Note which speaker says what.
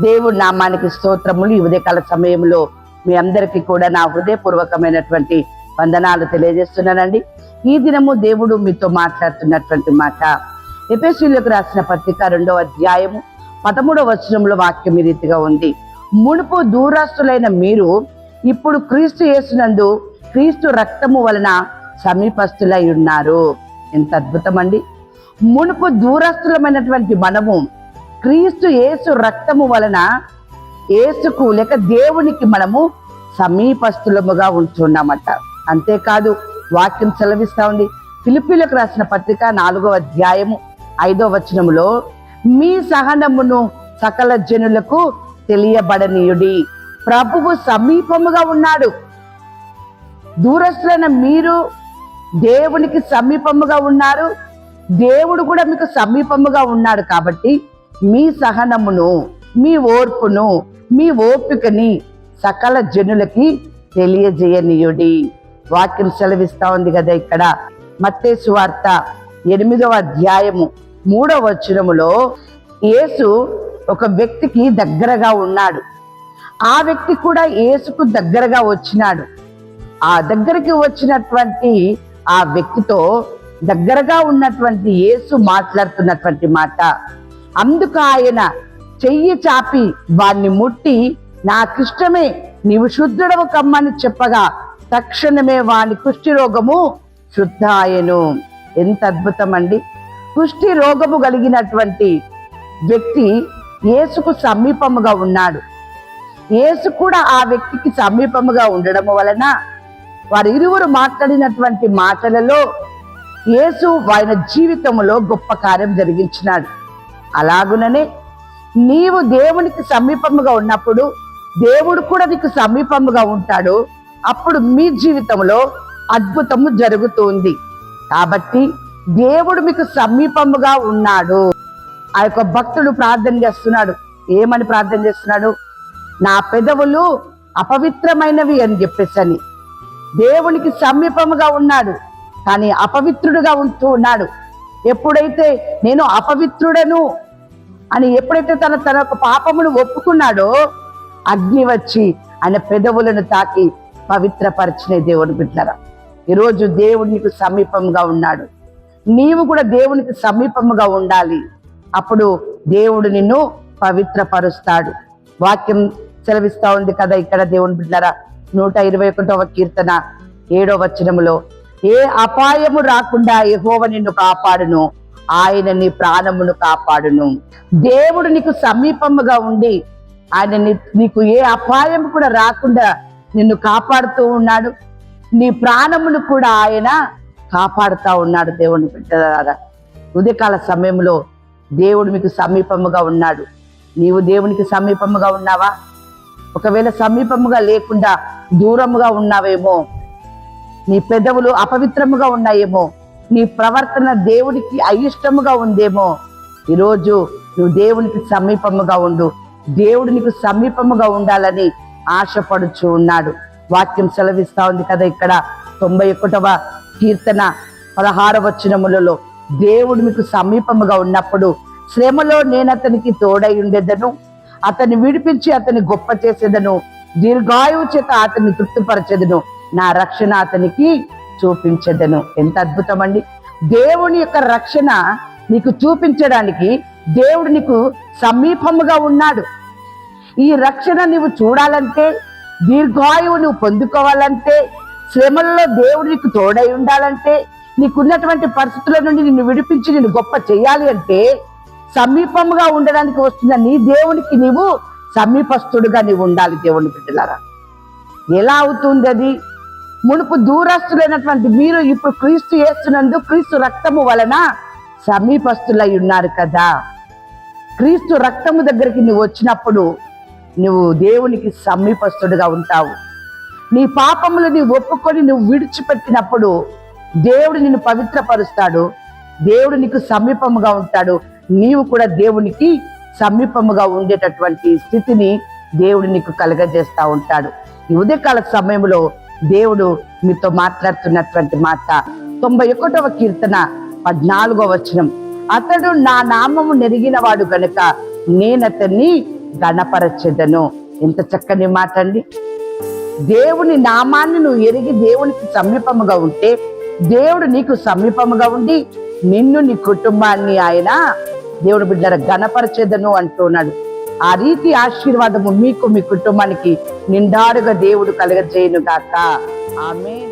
Speaker 1: దేవుడి నామానికి స్తోత్రములు. ఈ ఉదయకాల సమయంలో మీ అందరికీ కూడా నా హృదయపూర్వకమైనటువంటి వందనాలు తెలియజేస్తున్నానండి. ఈ దినము దేవుడు మీతో మాట్లాడుతున్నటువంటి మాట ఎఫెసీయులకు రాసిన పత్రిక 2వ అధ్యాయము 13వ వచనంలో వాక్యం ఈ రీతిగా ఉంది. మునుపు దూరస్తులైన మీరు ఇప్పుడు క్రీస్తు యేసునందు క్రీస్తు రక్తము వలన సమీపస్తులై ఉన్నారు. ఎంత అద్భుతం అండి. మునుపు దూరస్తులమైనటువంటి మనము క్రీస్తు యేసు రక్తము వలన యేసుకు లేక దేవునికి మనము సమీపస్తులముగా ఉంటున్నామట. అంతేకాదు వాక్యం సెలవిస్తా ఉంది. ఫిలిప్పీలకు రాసిన పత్రిక 4వ అధ్యాయము 5వ వచనములో మీ సహనమును సకల జనులకు తెలియబడనీయుడి, ప్రభువు సమీపముగా ఉన్నాడు. దూరస్తులైన మీరు దేవునికి సమీపముగా ఉన్నారు, దేవుడు కూడా మీకు సమీపముగా ఉన్నాడు. కాబట్టి మీ సహనమును, మీ ఓర్పును, మీ ఓపికని సకల జనులకి తెలియజేయనీయుడి. వాక్యం సెలవిస్తా ఉంది కదా. ఇక్కడ మత్తయి సువార్త 8వ అధ్యాయము 3వ వచనములో యేసు ఒక వ్యక్తికి దగ్గరగా ఉన్నాడు. ఆ వ్యక్తి కూడా యేసుకు దగ్గరగా వచ్చినాడు. ఆ దగ్గరికి వచ్చినటువంటి ఆ వ్యక్తితో దగ్గరగా ఉన్నటువంటి యేసు మాట్లాడుతున్నటువంటి మాట, అందుకు ఆయన చెయ్యి చాపి వాణ్ణి ముట్టి నాకిష్టమే, నీవు శుద్ధుడవు కమ్మని చెప్పగా తక్షణమే వాని కుష్టి రోగము శుద్ధ ఆయను. ఎంత అద్భుతం అండి. కుష్టి రోగము కలిగినటువంటి వ్యక్తి యేసుకు సమీపముగా ఉన్నాడు. యేసు కూడా ఆ వ్యక్తికి సమీపముగా ఉండడం వలన వారిరువురు మాట్లాడినటువంటి మాటలలో యేసు ఆయన జీవితంలో గొప్ప కార్యం జరిగించినాడు. అలాగుననే నీవు దేవునికి సమీపముగా ఉన్నప్పుడు దేవుడు కూడా నీకు సమీపముగా ఉంటాడు. అప్పుడు మీ జీవితంలో అద్భుతము జరుగుతుంది. కాబట్టి దేవుడు మీకు సమీపముగా ఉన్నాడు. ఆ యొక్క భక్తుడు ప్రార్థన చేస్తున్నాడు. ఏమని ప్రార్థన చేస్తున్నాడు? నా పెదవులు అపవిత్రమైనవి అని చెప్పేసని. దేవునికి సమీపముగా ఉన్నాడు, కానీ అపవిత్రుడుగా ఉంటూ ఉన్నాడు. ఎప్పుడైతే నేను అపవిత్రుడను అని ఎప్పుడైతే తన యొక్క పాపమును ఒప్పుకున్నాడో అగ్ని వచ్చి ఆయన పెదవులను తాకి పవిత్రపరిచిన దేవుని బిడ్డలారా, ఈరోజు దేవుడు నీకు సమీపంగా ఉన్నాడు. నీవు కూడా దేవునికి సమీపముగా ఉండాలి. అప్పుడు దేవుడు నిన్ను పవిత్రపరుస్తాడు. వాక్యం సెలవిస్తా ఉంది కదా ఇక్కడ దేవుని బిడ్డలారా. 121వ కీర్తన 7వ వచనములో ఏ అపాయము రాకుండా యెహోవా నిన్ను కాపాడును, ఆయన నీ ప్రాణమును కాపాడును. దేవుడు నీకు సమీపముగా ఉండి ఆయన నీకు ఏ అపాయం కూడా రాకుండా నిన్ను కాపాడుతూ ఉన్నాడు. నీ ప్రాణమును కూడా ఆయన కాపాడుతూ ఉన్నాడు. దేవుని బిడ్డలారా, ఉదయకాల సమయంలో దేవుడు మీకు సమీపముగా ఉన్నాడు. నీవు దేవునికి సమీపముగా ఉన్నావా? ఒకవేళ సమీపముగా లేకుండా దూరముగా ఉన్నావేమో, నీ పెదవులు అపవిత్రముగా ఉన్నాయేమో, నీ ప్రవర్తన దేవుడికి అయిష్టముగా ఉందేమో, ఈరోజు నువ్వు దేవునికి సమీపముగా ఉండు. దేవుడు నీకు సమీపముగా ఉండాలని ఆశపడుచు ఉన్నాడు. వాక్యం సెలవిస్తా ఉంది కదా ఇక్కడ 91వ కీర్తన 16వ వచనములలో దేవుడు మీకు సమీపముగా ఉన్నప్పుడు శ్రమలో నేను అతనికి తోడై ఉండేదను, అతన్ని విడిపించి అతన్ని గొప్ప చేసేదను, దీర్ఘాయువు చేత అతన్ని తృప్తిపరచెదను, నా రక్షణ అతనికి చూపించెదను. ఎంత అద్భుతం అండి. దేవుని యొక్క రక్షణ నీకు చూపించడానికి దేవుడు నీకు సమీపముగా ఉన్నాడు. ఈ రక్షణ నువ్వు చూడాలంటే, దీర్ఘాయువు నువ్వు పొందుకోవాలంటే, శ్రమలలో దేవుడు నీకు తోడై ఉండాలంటే, నీకున్నటువంటి పరిస్థితుల నుండి నిన్ను విడిపించి నిన్ను గొప్ప చేయాలి అంటే సమీపముగా ఉండడానికి వస్తున్న నీ దేవునికి నీవు సమీపస్తుడుగా నీవు ఉండాలి. దేవుని బిడ్డలారా, ఎలా అవుతుంది అది? మునుపు దూరస్తులైనటువంటి మీరు ఇప్పుడు క్రీస్తు యేసునందు క్రీస్తు రక్తము వలన సమీపస్తులై ఉన్నారు కదా. క్రీస్తు రక్తము దగ్గరికి నువ్వు వచ్చినప్పుడు నువ్వు దేవునికి సమీపస్తుడుగా ఉంటావు. నీ పాపములు నీవు ఒప్పుకొని నువ్వు విడిచిపెట్టినప్పుడు దేవుడు నిన్ను పవిత్రపరుస్తాడు. దేవుడు నీకు సమీపముగా ఉంటాడు. నీవు కూడా దేవునికి సమీపముగా ఉండేటటువంటి స్థితిని దేవుడు నీకు కలుగజేస్తా ఉంటాడు. ఈ ఉదయకాల సమయంలో దేవుడు మీతో మాట్లాడుతున్నటువంటి మాట 91వ కీర్తన 14వ వచనం, అతడు నా నామము నెరిగిన వాడు గనుక నేనతన్ని గణపరచెదను. ఎంత చక్కని మాట అండి. దేవుని నామాన్ని నువ్వు ఎరిగి దేవునికి సమీపముగా ఉంటే దేవుడు నీకు సమీపముగా ఉండి నిన్ను నీ కుటుంబాన్ని ఆయన దేవుడు బిడ్డల గణపరచెదను అంటున్నాడు. ఆ రీతి ఆశీర్వాదము మీకు మీ కుటుంబానికి నిండారుగా దేవుడు కలగజేయును గాక. ఆమేన్.